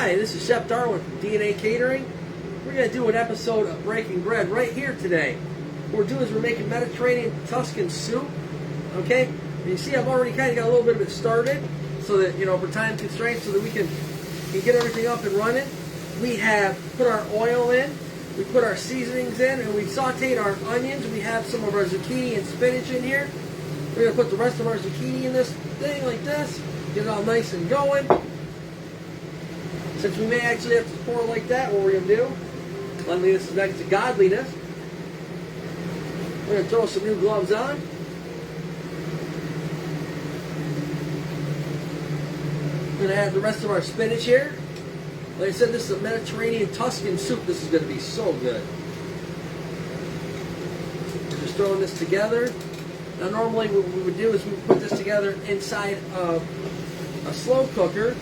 Hi, this is Chef Darwin from DNA Catering. We're going to do an episode of Breaking Bread right here today. What we're doing is we're making Mediterranean Tuscan soup. Okay? And you see I've already kind of got a little bit of it started so that, you know, for time constraints so that we can get everything up and running. We have put our oil in, we put our seasonings in, and we sauteed our onions. We have some of our zucchini and spinach in here. We're going to put the rest of our zucchini in this thing like this, get it all nice and going. Since we may actually have to pour like that, what we're going to do, cleanliness is next to godliness. We're going to throw some new gloves on. We're going to add the rest of our spinach here. Like I said, this is a Mediterranean Tuscan soup. This is going to be so good. We're just throwing this together. Now normally what we would do is we would put this together inside of a slow cooker.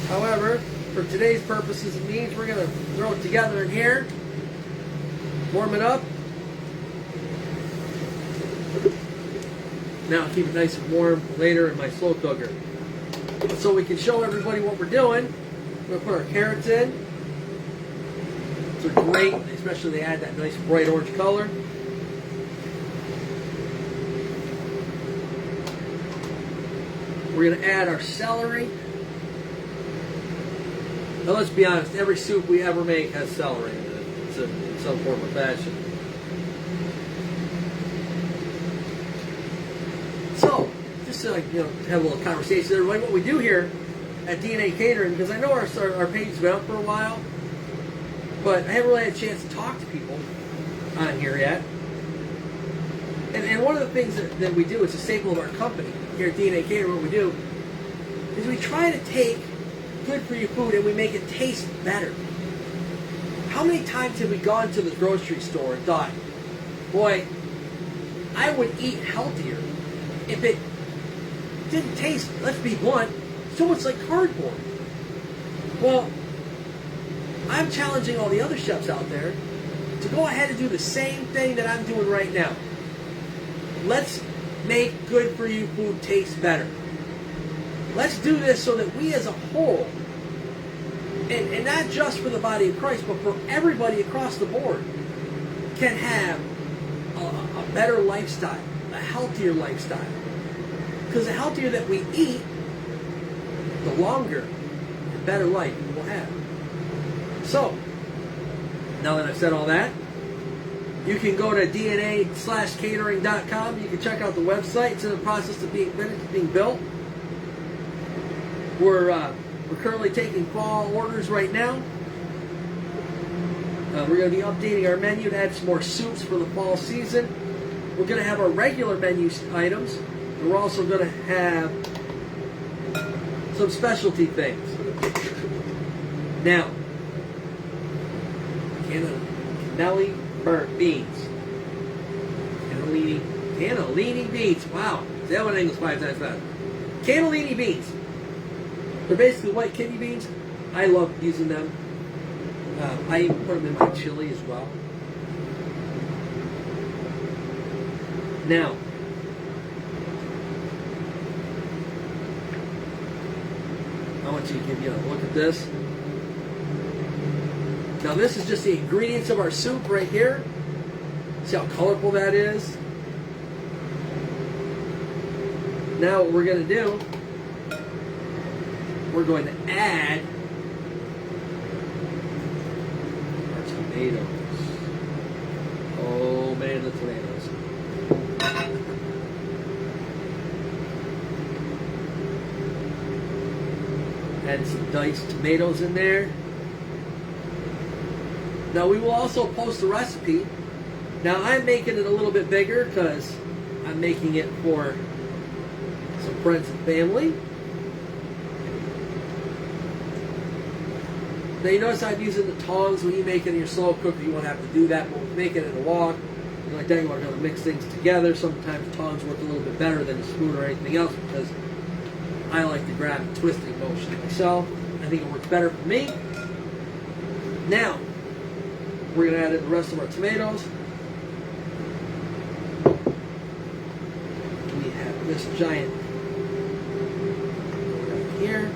However, for today's purposes, it means we're going to throw it together in here, warm it up. Now keep it nice and warm later in my slow cooker. So we can show everybody what we're doing. We're going to put our carrots in. They're great, especially they add that nice bright orange color. We're going to add our celery. Now let's be honest, every soup we ever make has celery in it. It's in some form or fashion. So, just to have a little conversation with everybody, what we do here at DNA Catering, because I know our page's been up for a while, but I haven't really had a chance to talk to people on here yet. And one of the things that we do, it's a staple of our company here at DNA Catering, what we do is we try to take good for you food and we make it taste better. How many times have we gone to the grocery store and thought, boy, I would eat healthier if it didn't taste, let's be blunt, so much like cardboard? Well, I'm challenging all the other chefs out there to go ahead and do the same thing that I'm doing right now. Let's make good for you food taste better. Let's do this so that we as a whole, and not just for the body of Christ, but for everybody across the board, can have a better lifestyle, a healthier lifestyle. Because the healthier that we eat, the longer and better life we will have. So, now that I've said all that, you can go to dna/catering.com. You can check out the website. It's in the process of being finished, being built. We're currently taking fall orders right now. We're going to be updating our menu to add some more soups for the fall season. We're going to have our regular menu items. And we're also going to have some specialty things. Now, cannellini burnt beans. Cannellini beans. Wow. Say that one in English 5 times fast. Cannellini beans. They're basically white kidney beans. I love using them. I even put them in my chili as well. Now, I want you to give you a look at this. Now this is just the ingredients of our soup right here. See how colorful that is? Now what we're going to do, we're going to add our tomatoes. Oh man, the tomatoes. Add some diced tomatoes in there. Now we will also post the recipe. Now I'm making it a little bit bigger because I'm making it for some friends and family. Now you notice I'm using the tongs. When you make it in your slow cooker, you won't have to do that. But when you make it in a wok, like that, you want to mix things together. Sometimes tongs work a little bit better than a spoon or anything else because I like to grab and twisting motion myself. I think it works better for me. Now, we're going to add in the rest of our tomatoes. We have this giant right here.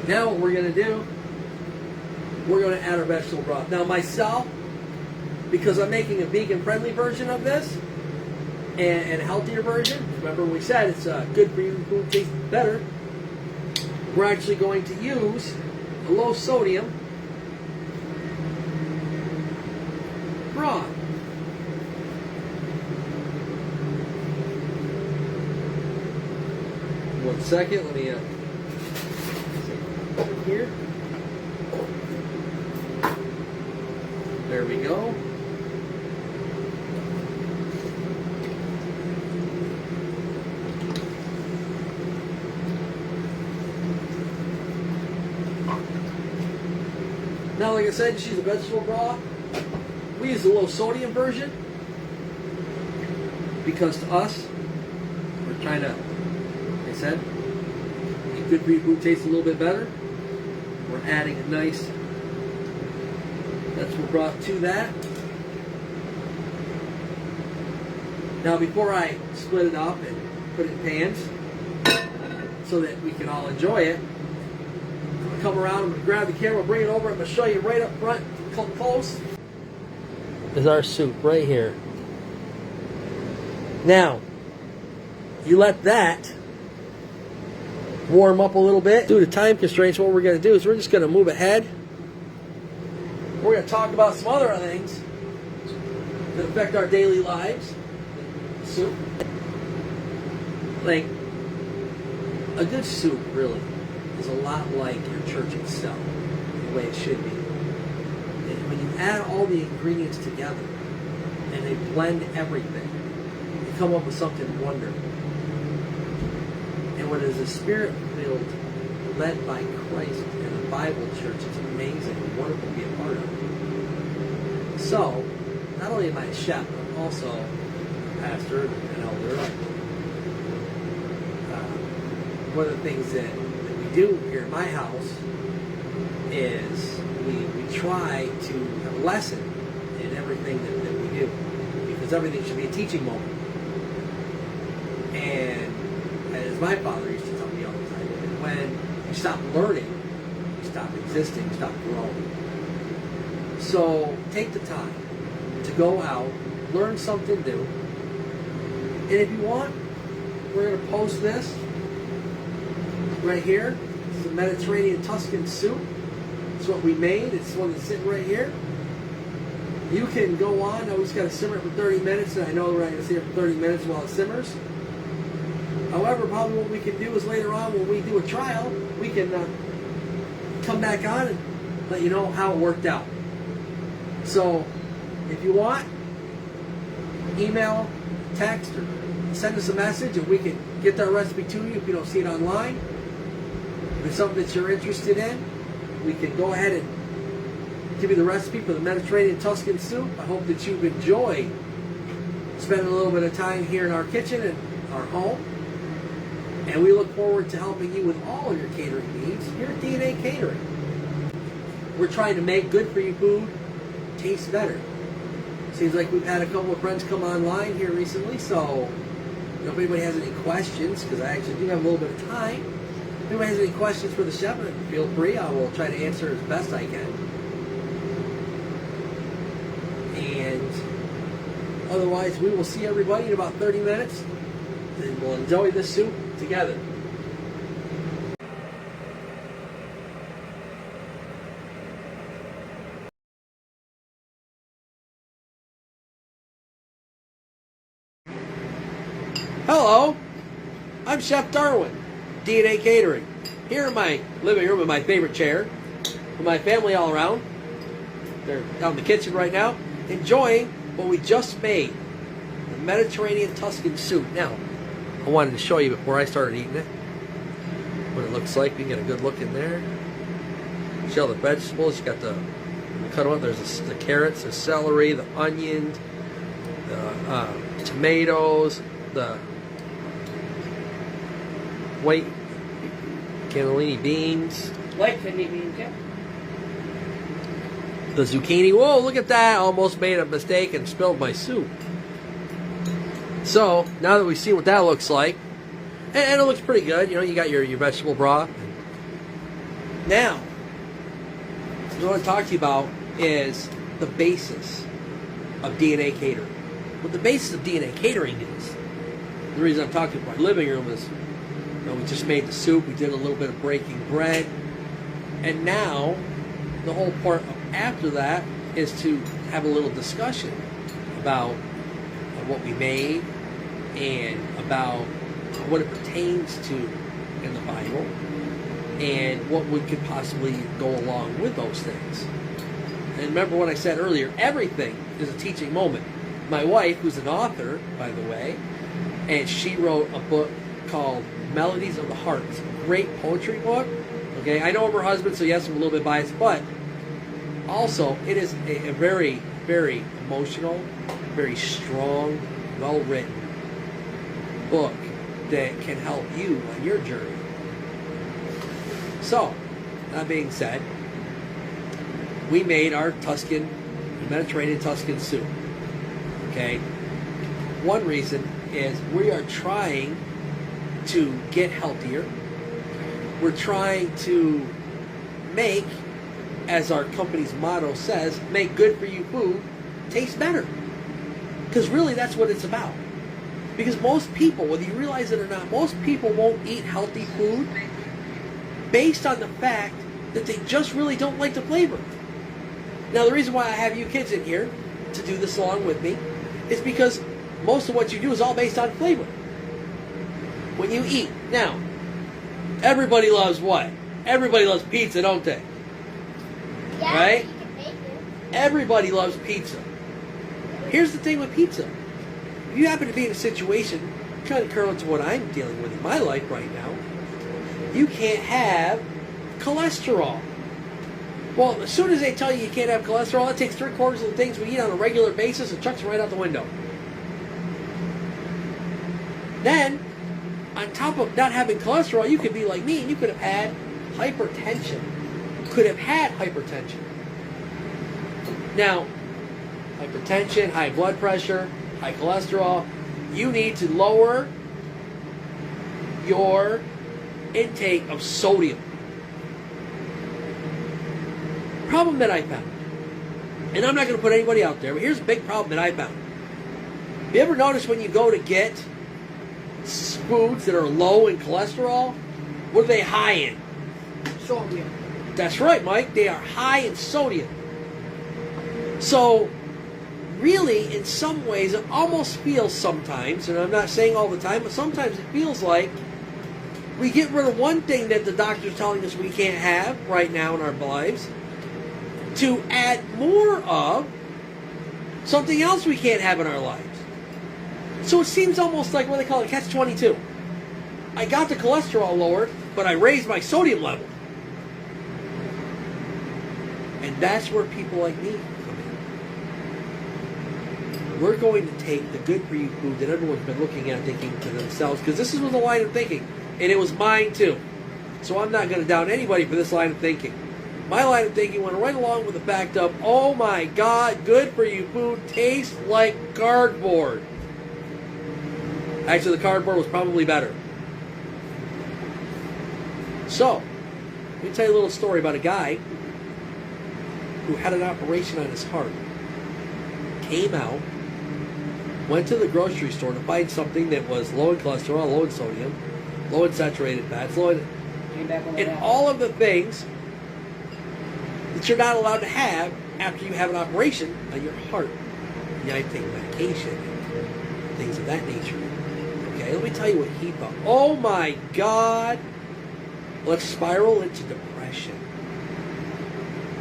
Now what we're going to do, we're going to add our vegetable broth. Now myself, because I'm making a vegan-friendly version of this, and a healthier version, remember we said it's good for you, food tastes better, we're actually going to use a low sodium broth. One second, let me over here. There we go. Now, like I said, just use a vegetable broth. We use the low sodium version because to us, we're trying to, like I said, make good for you food taste a little bit better. We're adding a nice vegetable broth to that. Now, before I split it up and put it in pans so that we can all enjoy it, come around, I'm going to grab the camera, bring it over, I'm going to show you right up front, close. Is our soup right here. Now, you let that warm up a little bit. Due to time constraints, what we're going to do is we're just going to move ahead. We're going to talk about some other things that affect our daily lives. Soup. Like, a good soup, really, is a lot like your church itself, the way it should be. And when you add all the ingredients together and they blend everything, you come up with something wonderful. And when it is a spirit-filled, led by Christ in a Bible church, it's amazing and wonderful to be a part of. So, not only am I a chef, but also a pastor and an elder. One of the things that we do here in my house is we try to have a lesson in everything that we do, because everything should be a teaching moment. And as my father used to tell me all the time, when you stop learning, you stop existing, you stop growing. So take the time to go out, learn something new, and if you want, we're going to post this right here. It's the Mediterranean Tuscan soup. It's what we made. It's the one that's sitting right here. You can go on. Now we just got to simmer it for 30 minutes, and I know we're not going to sit here for 30 minutes while it simmers. However, probably what we can do is later on when we do a trial, we can come back on and let you know how it worked out. So, if you want, email, text, or send us a message, and we can get that recipe to you if you don't see it online. If it's something that you're interested in, we can go ahead and give you the recipe for the Mediterranean Tuscan soup. I hope that you've enjoyed spending a little bit of time here in our kitchen and our home. And we look forward to helping you with all of your catering needs here at DNA Catering. We're trying to make good for you food taste better. Seems like we've had a couple of friends come online here recently, so if anybody has any questions, because I actually do have a little bit of time, if anybody has any questions for the chef, feel free. I will try to answer as best I can. And otherwise, we will see everybody in about 30 minutes, and we'll enjoy this soup together. Hello, I'm Chef Darwin, DNA Catering. Here in my living room in my favorite chair, with my family all around. They're down in the kitchen right now, enjoying what we just made, the Mediterranean Tuscan soup. Now, I wanted to show you before I started eating it what it looks like. You can get a good look in there. See all the vegetables. You got the cut them up. There's the carrots, the celery, the onions, the tomatoes, the white cannellini beans. White kidney beans, yeah. The zucchini. Whoa, look at that. I almost made a mistake and spilled my soup. So, now that we've seen what that looks like, and it looks pretty good. You know, you got your vegetable broth. Now, what I want to talk to you about is the basis of DNA catering. What the basis of DNA catering is, the reason I'm talking about my living room is, we just made the soup, we did a little bit of breaking bread, and now the whole part after that is to have a little discussion about what we made and about what it pertains to in the Bible and what we could possibly go along with those things. And remember what I said earlier, everything is a teaching moment. My wife, who's an author, by the way, and she wrote a book called Melodies of the Heart. It's a great poetry book. Okay, I know I'm her husband, so yes, I'm a little bit biased, but also it is a very, very emotional, very strong, well-written book that can help you on your journey. So, that being said, we made our Tuscan Mediterranean Tuscan soup. Okay? One reason is we are trying to get healthier. We're trying to make, as our company's motto says, make good for you food taste better. Because really that's what it's about. Because most people, whether you realize it or not, most people won't eat healthy food based on the fact that they just really don't like the flavor. Now, the reason why I have you kids in here to do this along with me is because most of what you do is all based on flavor. When you eat. Now, everybody loves what? Everybody loves pizza, don't they? Yeah, right? you can make it. Everybody loves pizza. Here's the thing with pizza. If you happen to be in a situation kind of current to what I'm dealing with in my life right now, you can't have cholesterol. Well, as soon as they tell you can't have cholesterol, that takes 3/4 of the things we eat on a regular basis and chucks them right out the window. Then, on top of not having cholesterol, you could be like me and you could have had hypertension. Could have had hypertension. Now, hypertension, high blood pressure, high cholesterol, you need to lower your intake of sodium. Problem that I found, and I'm not going to put anybody out there, but here's a big problem that I found. You ever notice when you go to get foods that are low in cholesterol, what are they high in? Sodium. That's right, Mike. They are high in sodium. So, really, in some ways, it almost feels sometimes, and I'm not saying all the time, but sometimes it feels like we get rid of one thing that the doctor's telling us we can't have right now in our lives to add more of something else we can't have in our lives. So it seems almost like what they call it, catch-22. I got the cholesterol lowered, but I raised my sodium level. And that's where people like me come in. We're going to take the good-for-you food that everyone's been looking at thinking to themselves, because this is the line of thinking, and it was mine too. So I'm not going to down anybody for this line of thinking. My line of thinking went right along with the fact of, oh my God, good-for-you food tastes like cardboard. Actually, the cardboard was probably better. So, let me tell you a little story about a guy who had an operation on his heart. Came out, went to the grocery store to find something that was low in cholesterol, low in sodium, low in saturated fats, low in... And all of the things that you're not allowed to have after you have an operation on your heart. You have to take medication and things of that nature. Okay, let me tell you what he thought. Oh my God! Let's spiral into depression.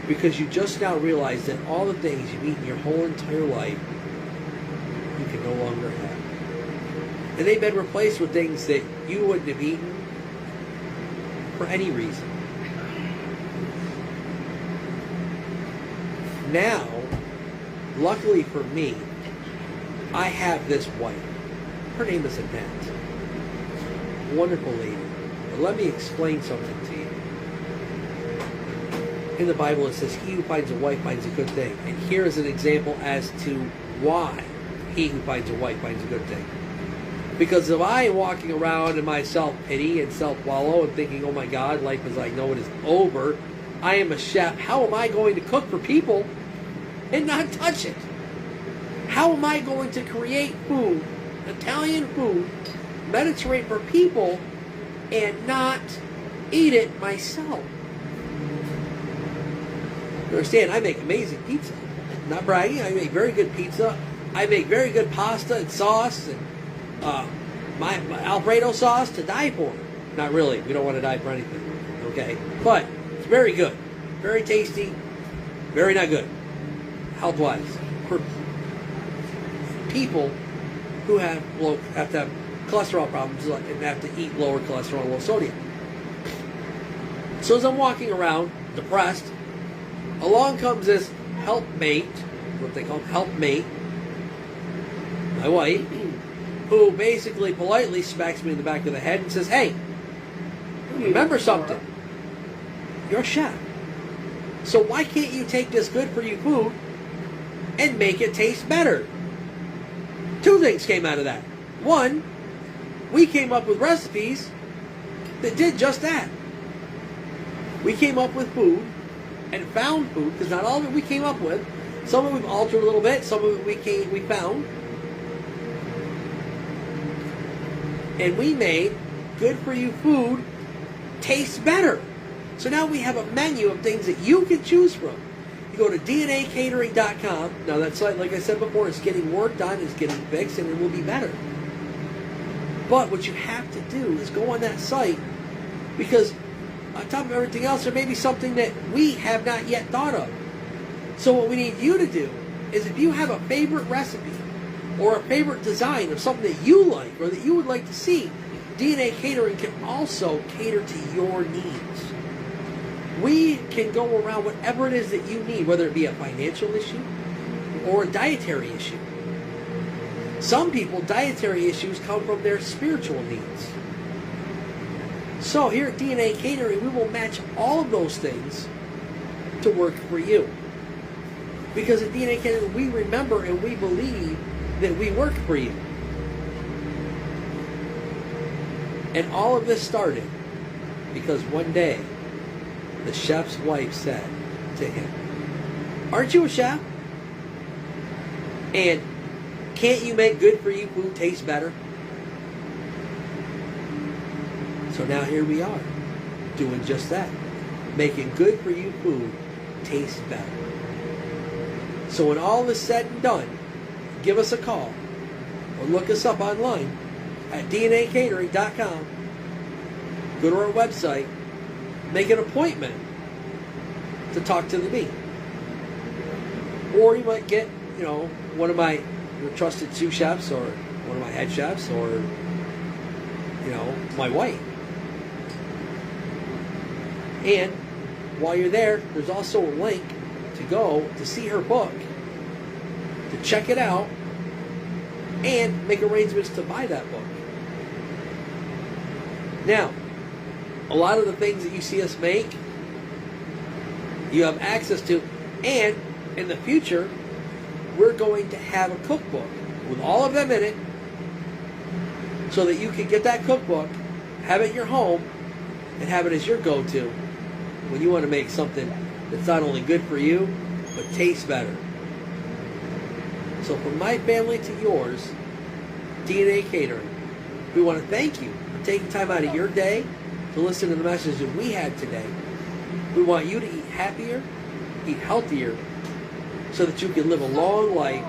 Because you just now realize that all the things you've eaten your whole entire life, you can no longer have. And they've been replaced with things that you wouldn't have eaten for any reason. Now, luckily for me, I have this wife. Her name is Annette. Wonderful lady. But let me explain something to you. In the Bible it says, he who finds a wife finds a good thing. And here is an example as to why he who finds a wife finds a good thing. Because if I am walking around in my self-pity and self-wallow and thinking, oh my God, life as I know it is over, I am a chef, how am I going to cook for people and not touch it? How am I going to create food, Italian food, Mediterranean for people, and not eat it myself? You understand, I make amazing pizza. Not bragging, I make very good pizza. I make very good pasta and sauce and my Alfredo sauce to die for. Not really. We don't want to die for anything. Okay? But it's very good. Very tasty. Very not good. Health-wise. For people who have to have cholesterol problems and have to eat lower cholesterol, low sodium. So as I'm walking around, depressed, along comes this helpmate, what they call helpmate, my wife, who basically politely smacks me in the back of the head and says, hey, remember something. You're a chef. So why can't you take this good for you food and make it taste better? Two things came out of that. One, we came up with recipes that did just that. We came up with food and found food, because not all of it we came up with. Some of it we've altered a little bit, some of it we found. And we made good-for-you food taste better. So now we have a menu of things that you can choose from. You go to dnacatering.com. Now that site, like I said before, is getting worked on, is getting fixed, and it will be better. But what you have to do is go on that site, because on top of everything else, there may be something that we have not yet thought of. So what we need you to do is, if you have a favorite recipe or a favorite design of something that you like or that you would like to see, DNA Catering can also cater to your needs. We can go around whatever it is that you need, whether it be a financial issue or a dietary issue. Some people, dietary issues come from their spiritual needs. So here at DNA Catering, we will match all of those things to work for you. Because at DNA Catering, we remember and we believe that we work for you. And all of this started because one day the chef's wife said to him, aren't you a chef? And can't you make good for you food taste better? So now here we are, doing just that. Making good for you food taste better. So when all is said and done, give us a call or look us up online at dnacatering.com. Go to our website, make an appointment to talk to me. Or you might get, one of my trusted sous chefs or one of my head chefs or, my wife. And while you're there, there's also a link to go to see her book, to check it out, and make arrangements to buy that book. Now, a lot of the things that you see us make, you have access to, and in the future, we're going to have a cookbook with all of them in it, so that you can get that cookbook, have it in your home, and have it as your go-to when you want to make something that's not only good for you, but tastes better. So from my family to yours, DNA Catering, we want to thank you for taking time out of your day to listen to the message that we had today. We want you to eat happier, eat healthier, so that you can live a long life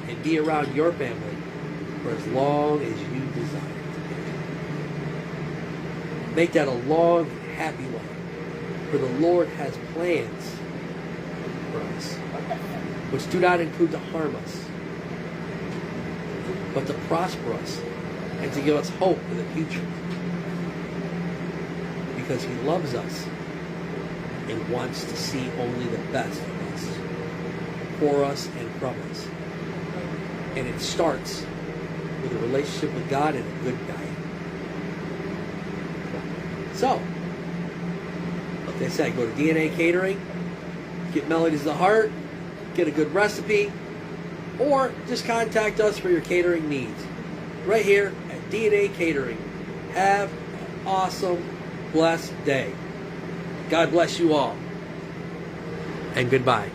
and be around your family for as long as you desire. Make that a long, happy life. For the Lord has plans for us, which do not include to harm us, but to prosper us and to give us hope for the future. Because He loves us and wants to see only the best of us, for us and from us. And it starts with a relationship with God and a good diet. So, like I said, go to DNA Catering, get Melodies of the Heart, get a good recipe, or just contact us for your catering needs. Right here at DNA Catering. Have an awesome, blessed day. God bless you all. And goodbye.